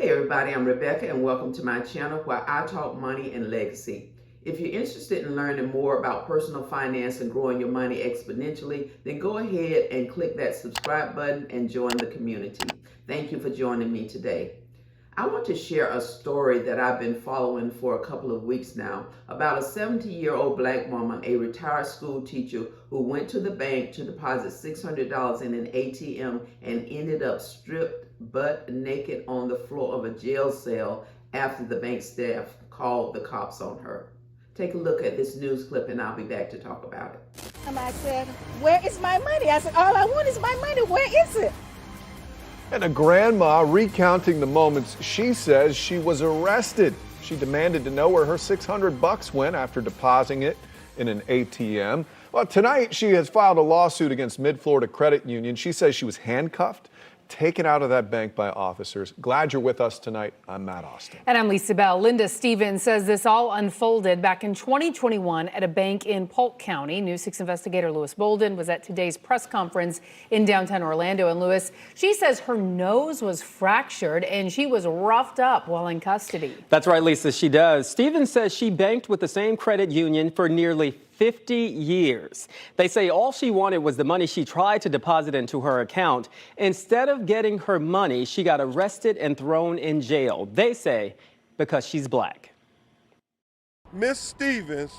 Hey everybody, I'm Rebecca and welcome to my channel where I talk money and legacy. If you're interested in learning more about personal finance and growing your money exponentially, then go ahead and click that subscribe button and join the community. Thank you for joining me today. I want to share a story that I've been following for a couple of weeks now about a 70-year-old black woman, a retired school teacher who went to the bank to deposit $600 in an ATM and ended up stripped butt naked on the floor of a jail cell after the bank staff called the cops on her. Take a look at this news clip and I'll be back to talk about it. And I said, where is my money? I said, all I want is my money. Where is it? And a grandma recounting the moments she says she was arrested. She demanded to know where her $600 went after depositing it in an ATM. Well, tonight she has filed a lawsuit against Mid-Florida Credit Union. She says she was handcuffed, taken out of that bank by officers. Glad you're with us tonight. I'm Matt Austin. And I'm Lisa Bell. Linda Stevens says this all unfolded back in 2021 at a bank in Polk County. News 6 investigator Lewis Bolden was at today's press conference in downtown Orlando. And Lewis, she says her nose was fractured and she was roughed up while in custody. That's right, Lisa, she does. Stevens says she banked with the same credit union for nearly 50 years. They say all she wanted was the money she tried to deposit into her account. Instead of getting her money, she got arrested and thrown in jail. They say because she's black. Miss Stevens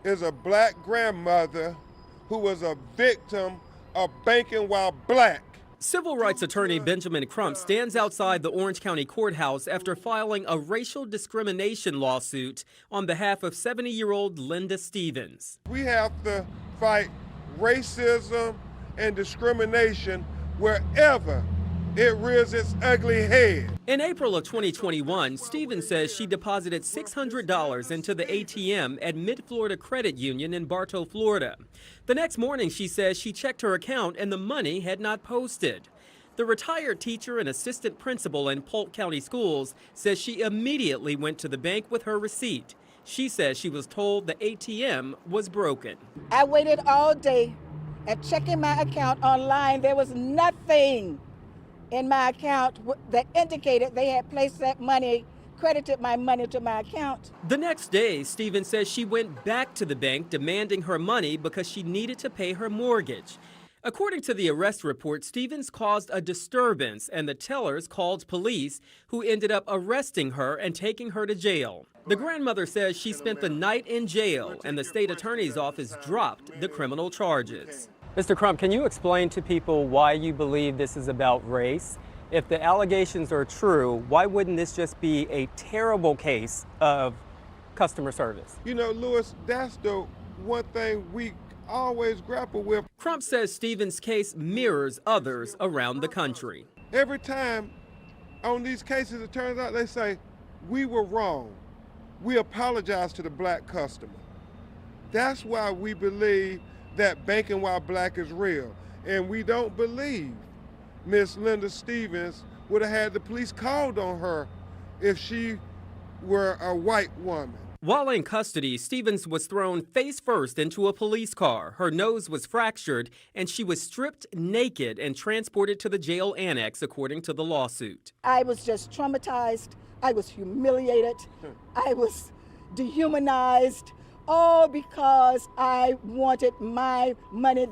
is a black grandmother who was a victim of banking while black. Civil rights attorney Benjamin Crump stands outside the Orange County Courthouse after filing a racial discrimination lawsuit on behalf of 70-year-old Linda Stevens. We have to fight racism and discrimination wherever it rears its ugly head. In April of 2021, Stevens says she deposited $600 into the ATM at Mid-Florida Credit Union in Bartow, Florida. The next morning, she says she checked her account and the money had not posted. The retired teacher and assistant principal in Polk County Schools says she immediately went to the bank with her receipt. She says she was told the ATM was broken. I waited all day and checking my account online. There was nothing in my account that indicated they had placed that money, credited my money to my account. The next day, Stevens says she went back to the bank demanding her money because she needed to pay her mortgage. According to the arrest report, Stevens caused a disturbance and the tellers called police, who ended up arresting her and taking her to jail. The grandmother says she spent the night in jail and the state attorney's office dropped the criminal charges. Mr. Crump, can you explain to people why you believe this is about race? If the allegations are true, why wouldn't this just be a terrible case of customer service? You know, Lewis, that's the one thing we always grapple with. Crump says Stevens' case mirrors others around the country. Every time on these cases, it turns out they say, we were wrong. We apologize to the black customer. That's why we believe that banking while black is real. And we don't believe Miss Linda Stevens would have had the police called on her if she were a white woman. While in custody, Stevens was thrown face first into a police car. Her nose was fractured and she was stripped naked and transported to the jail annex, according to the lawsuit. I was just traumatized. I was humiliated. I was dehumanized. All because I wanted my money.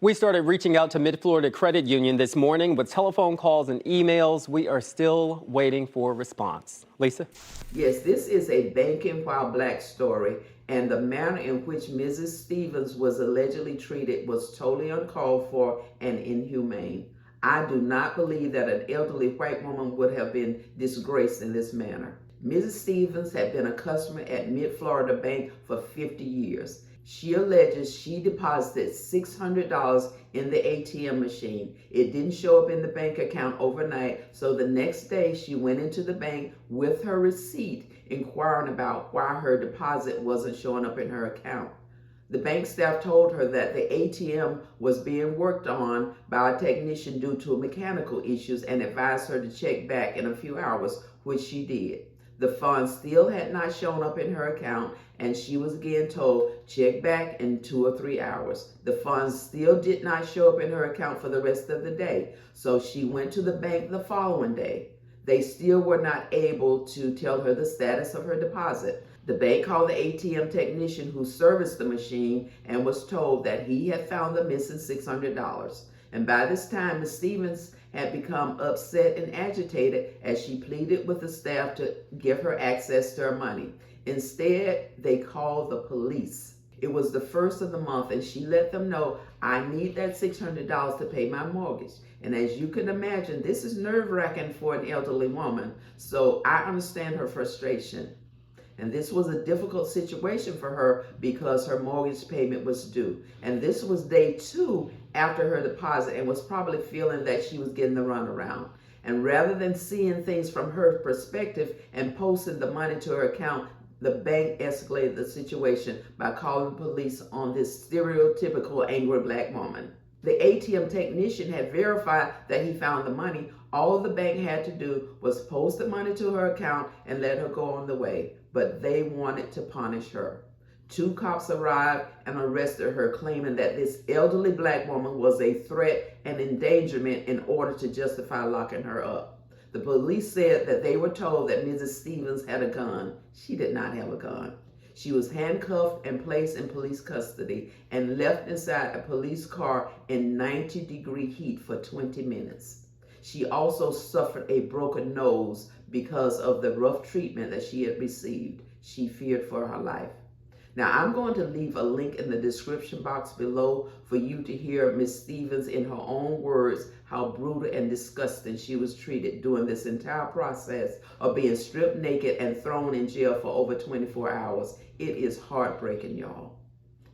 We started reaching out to Mid-Florida Credit Union this morning with telephone calls and emails. We are still waiting for a response. Lisa? Yes, this is a banking while black story, and the manner in which Mrs. Stevens was allegedly treated was totally uncalled for and inhumane. I do not believe that an elderly white woman would have been disgraced in this manner. Mrs. Stevens had been a customer at Mid-Florida Bank for 50 years. She alleges she deposited $600 in the ATM machine. It didn't show up in the bank account overnight, so the next day she went into the bank with her receipt, inquiring about why her deposit wasn't showing up in her account. The bank staff told her that the ATM was being worked on by a technician due to mechanical issues and advised her to check back in a few hours, which she did. The funds still had not shown up in her account, and she was again told, check back in 2 or 3 hours. The funds still did not show up in her account for the rest of the day, so she went to the bank the following day. They still were not able to tell her the status of her deposit. The bank called the ATM technician who serviced the machine and was told that he had found the missing $600. And by this time, Ms. Stevens had become upset and agitated as she pleaded with the staff to give her access to her money. Instead, they called the police. It was the first of the month, and she let them know, I need that $600 to pay my mortgage. And as you can imagine, this is nerve-wracking for an elderly woman, so I understand her frustration. And this was a difficult situation for her because her mortgage payment was due. And this was day 2 after her deposit, and was probably feeling that she was getting the runaround. And rather than seeing things from her perspective and posting the money to her account, the bank escalated the situation by calling the police on this stereotypical angry black woman. The ATM technician had verified that he found the money. All the bank had to do was post the money to her account and let her go on the way. But they wanted to punish her. 2 cops arrived and arrested her, claiming that this elderly black woman was a threat and endangerment in order to justify locking her up. The police said that they were told that Mrs. Stevens had a gun. She did not have a gun. She was handcuffed and placed in police custody and left inside a police car in 90-degree heat for 20 minutes. She also suffered a broken nose because of the rough treatment that she had received. She feared for her life. Now, I'm going to leave a link in the description box below for you to hear Ms. Stevens in her own words how brutal and disgusting she was treated during this entire process of being stripped naked and thrown in jail for over 24 hours. It is heartbreaking, y'all.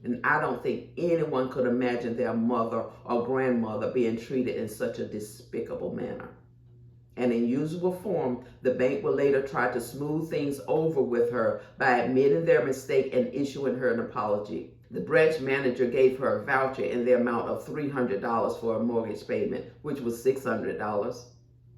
And I don't think anyone could imagine their mother or grandmother being treated in such a despicable manner. And in usual form, the bank would later try to smooth things over with her by admitting their mistake and issuing her an apology. The branch manager gave her a voucher in the amount of $300 for a mortgage payment, which was $600.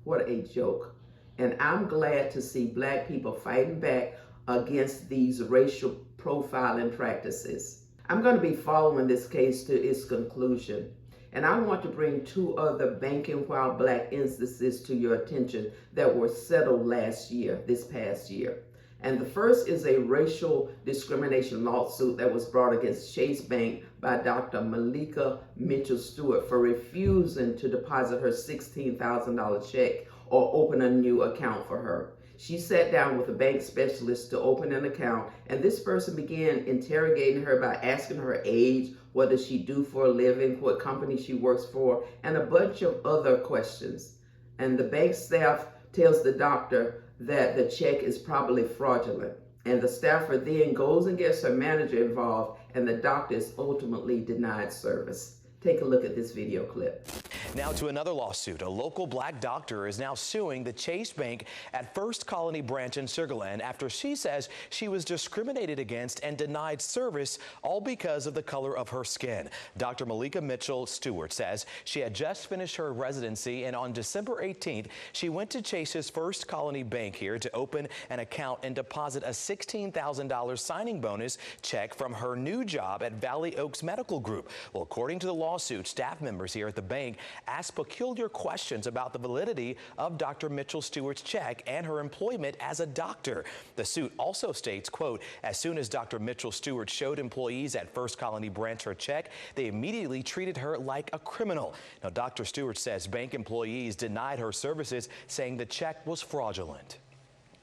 What a joke. And I'm glad to see black people fighting back against these racial profiling practices. I'm going to be following this case to its conclusion. And I want to bring 2 other banking while black instances to your attention that were settled this past year. And the first is a racial discrimination lawsuit that was brought against Chase Bank by Dr. Malika Mitchell Stewart for refusing to deposit her $16,000 check or open a new account for her. She sat down with a bank specialist to open an account, and this person began interrogating her by asking her age, what does she do for a living, what company she works for, and a bunch of other questions. And the bank staff tells the doctor that the check is probably fraudulent. And the staffer then goes and gets her manager involved, and the doctor is ultimately denied service. Take a look at this video clip. Now to another lawsuit. A local black doctor is now suing the Chase Bank at First Colony branch in Sugar Land after she says she was discriminated against and denied service, all because of the color of her skin. Dr. Malika Mitchell Stewart says she had just finished her residency, and on December 18th, she went to Chase's First Colony Bank here to open an account and deposit a $16,000 signing bonus check from her new job at Valley Oaks Medical Group. Well, according to the lawsuit, staff members here at the bank asked peculiar questions about the validity of Dr. Mitchell Stewart's check and her employment as a doctor. The suit also states, quote, as soon as Dr. Mitchell Stewart showed employees at First Colony branch her check, they immediately treated her like a criminal. Now, Dr. Stewart says bank employees denied her services, saying the check was fraudulent.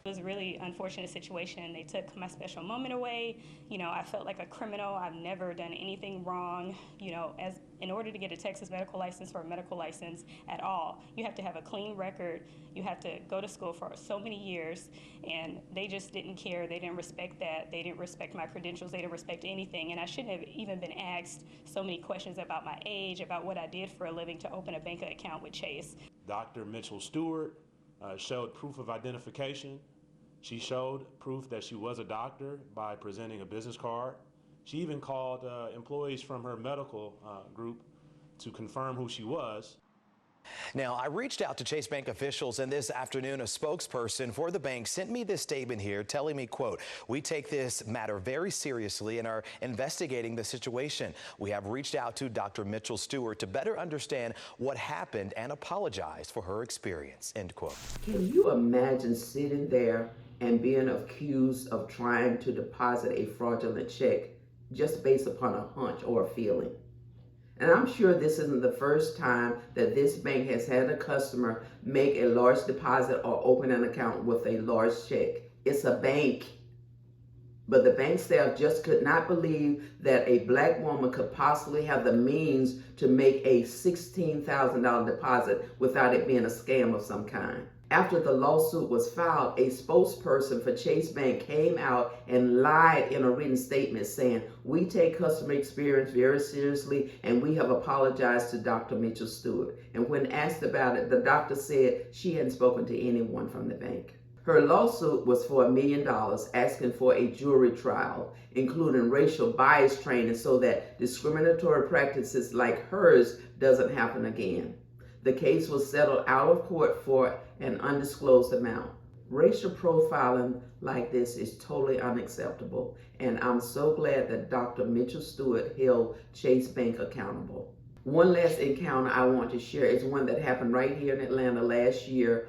It was a really unfortunate situation. They took my special moment away. You know, I felt like a criminal. I've never done anything wrong. You know, in order to get a Texas medical license or a medical license at all, you have to have a clean record. You have to go to school for so many years, and they just didn't care. They didn't respect that. They didn't respect my credentials. They didn't respect anything, and I shouldn't have even been asked so many questions about my age, about what I did for a living to open a bank account with Chase. Dr. Mitchell Stewart showed proof of identification. She showed proof that she was a doctor by presenting a business card. She even called employees from her medical group to confirm who she was. Now, I reached out to Chase Bank officials, and this afternoon, a spokesperson for the bank sent me this statement here telling me, quote, "We take this matter very seriously and are investigating the situation. We have reached out to Dr. Mitchell Stewart to better understand what happened and apologize for her experience," end quote. Can you imagine sitting there and being accused of trying to deposit a fraudulent check just based upon a hunch or a feeling? And I'm sure this isn't the first time that this bank has had a customer make a large deposit or open an account with a large check. It's a bank. But the bank staff just could not believe that a black woman could possibly have the means to make a $16,000 deposit without it being a scam of some kind. After the lawsuit was filed, a spokesperson for Chase Bank came out and lied in a written statement saying, "We take customer experience very seriously and we have apologized to Dr. Mitchell Stewart." And when asked about it, the doctor said she hadn't spoken to anyone from the bank. Her lawsuit was for $1 million, asking for a jury trial, including racial bias training so that discriminatory practices like hers doesn't happen again. The case was settled out of court for an undisclosed amount. Racial profiling like this is totally unacceptable, and I'm so glad that Dr. Mitchell Stewart held Chase Bank accountable. One last encounter I want to share is one that happened right here in Atlanta last year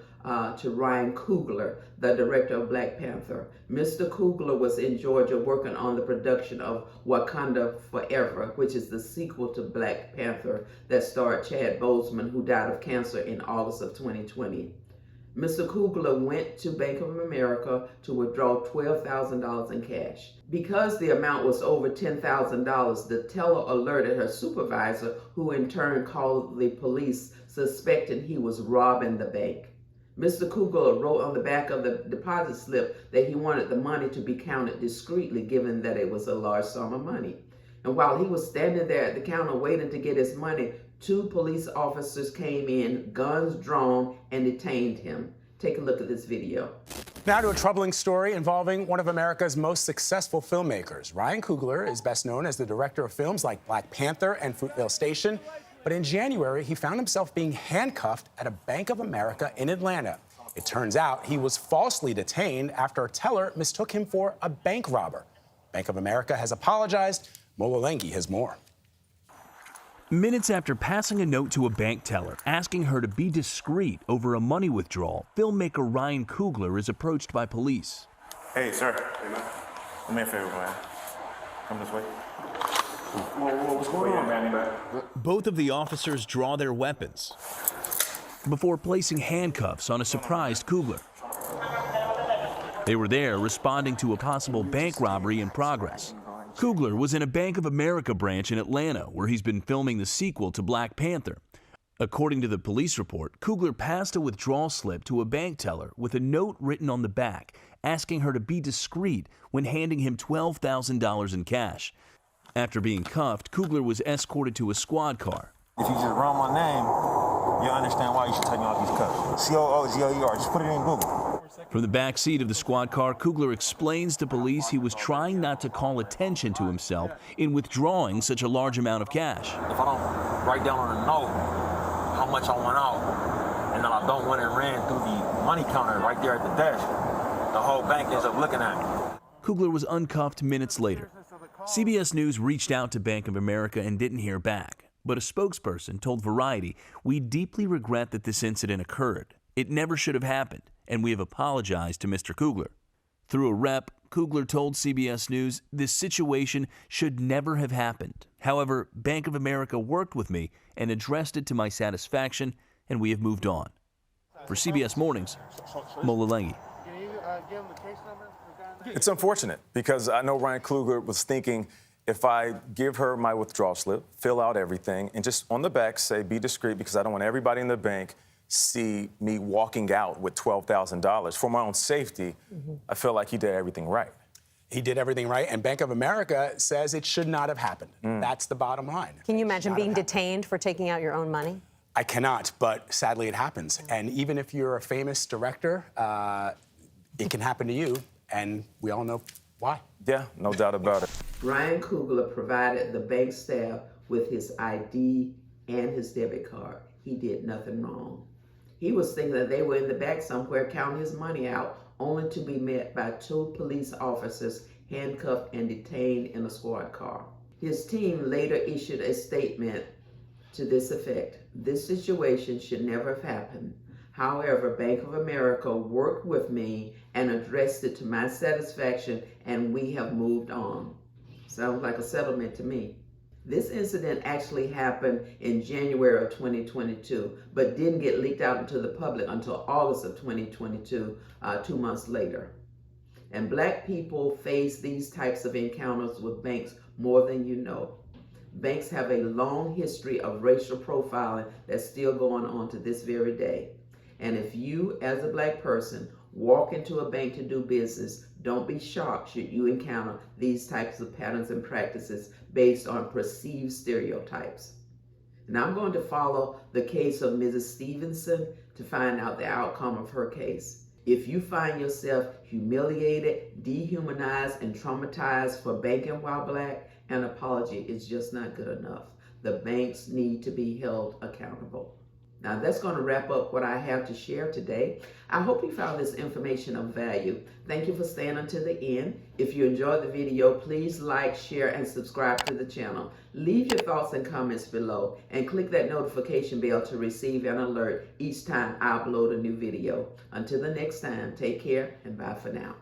to Ryan Coogler, the director of Black Panther. Mr. Coogler was in Georgia working on the production of Wakanda Forever, which is the sequel to Black Panther that starred Chad Boseman, who died of cancer in August of 2020. Mr. Coogler went to Bank of America to withdraw $12,000 in cash. Because the amount was over $10,000, the teller alerted her supervisor, who in turn called the police, suspecting he was robbing the bank. Mr. Coogler wrote on the back of the deposit slip that he wanted the money to be counted discreetly, given that it was a large sum of money. And while he was standing there at the counter waiting to get his money, 2 police officers came in, guns drawn, and detained him. Take a look at this video. Now to a troubling story involving one of America's most successful filmmakers. Ryan Coogler is best known as the director of films like Black Panther and Fruitvale Station. But in January, he found himself being handcuffed at a Bank of America in Atlanta. It turns out he was falsely detained after a teller mistook him for a bank robber. Bank of America has apologized. Mola Lenghi has more. Minutes after passing a note to a bank teller asking her to be discreet over a money withdrawal, filmmaker Ryan Coogler is approached by police. Hey, sir. Hey, man. Do me a favor, man. Come this way. What's going on, man? Both of the officers draw their weapons before placing handcuffs on a surprised Coogler. They were there responding to a possible bank robbery in progress. Coogler was in a Bank of America branch in Atlanta, where he's been filming the sequel to Black Panther. According to the police report, Coogler passed a withdrawal slip to a bank teller with a note written on the back, asking her to be discreet when handing him $12,000 in cash. After being cuffed, Coogler was escorted to a squad car. If you just run my name, you'll understand why you should take me off these cuffs. C-O-O-G-O-E-R, just put it in Google. From the back seat of the squad car, Coogler explains to police he was trying not to call attention to himself in withdrawing such a large amount of cash. If I don't write down on a note how much I went out, and then I don't want it ran through the money counter right there at the desk, the whole bank ends up looking at me. Coogler was uncuffed minutes later. CBS News reached out to Bank of America and didn't hear back. But a spokesperson told Variety, "We deeply regret that this incident occurred. It never should have happened, and we have apologized to Mr. Coogler." Through a rep, Coogler told CBS News this situation should never have happened. However, Bank of America worked with me and addressed it to my satisfaction, and we have moved on. For CBS Mornings, Mola Lenghi. Can you give him the case number? It's unfortunate because I know Ryan Coogler was thinking, if I give her my withdrawal slip, fill out everything, and just on the back say, be discreet because I don't want everybody in the bank see me walking out with $12,000 for my own safety, I feel like he did everything right. He did everything right, and Bank of America says it should not have happened. That's the bottom line. Can you imagine being detained for taking out your own money? I cannot, but sadly it happens. And even if you're a famous director, it can happen to you, and we all know why. Yeah, no doubt about it. Ryan Coogler provided the bank staff with his ID and his debit card. he did nothing wrong. He was thinking that they were in the back somewhere counting his money out, only to be met by 2 police officers handcuffed and detained in a squad car. His team later issued a statement to this effect: "This situation should never have happened. However, Bank of America worked with me and addressed it to my satisfaction, and we have moved on." Sounds like a settlement to me. This incident actually happened in January of 2022, but didn't get leaked out into the public until August of 2022, 2 months later. And Black people face these types of encounters with banks more than you know. Banks have a long history of racial profiling that's still going on to this very day. And if you, as a Black person, walk into a bank to do business, don't be shocked should you encounter these types of patterns and practices based on perceived stereotypes. And I'm going to follow the case of Mrs. Stevenson to find out the outcome of her case. If you find yourself humiliated, dehumanized, and traumatized for banking while Black, an apology is just not good enough. The banks need to be held accountable. Now that's going to wrap up what I have to share today. I hope you found this information of value. Thank you for staying until the end. If you enjoyed the video, please like, share, and subscribe to the channel. Leave your thoughts and comments below, and click that notification bell to receive an alert each time I upload a new video. Until the next time, take care and bye for now.